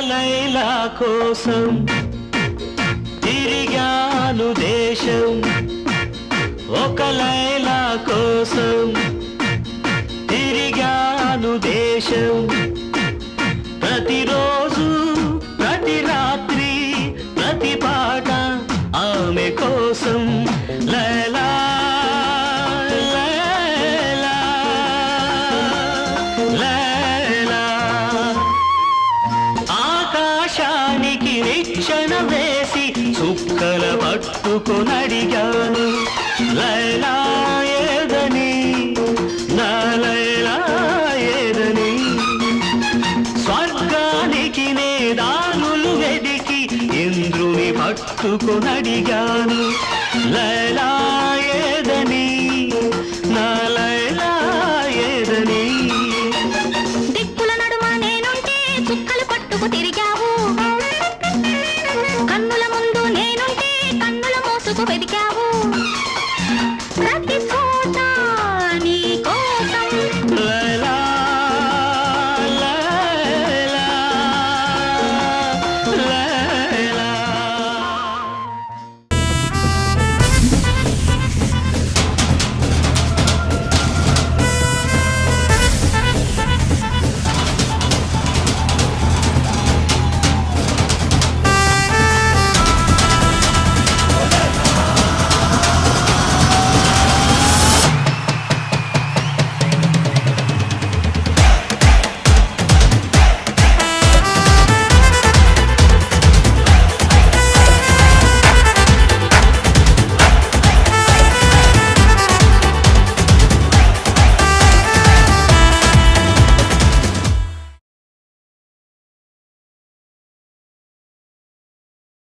లైలా కోసం తిరిగాను దేశం, ఒక లైలా కోసం తిరిగాను దేశం. ప్రతిరోజు ప్రతి రాత్రి ప్రతి పాట ఆమె కోసం. లైలా లైలా లైలా. ఆకాశానికి నిచ్చెన వేసి చుక్కల పట్టుకొనడిగాను, లైలా ఏదని, నా లైలా ఏదని. స్వర్గానికి నే దారులు వెదికి ఇంద్రుని పట్టుకొనడిగాను, లైలా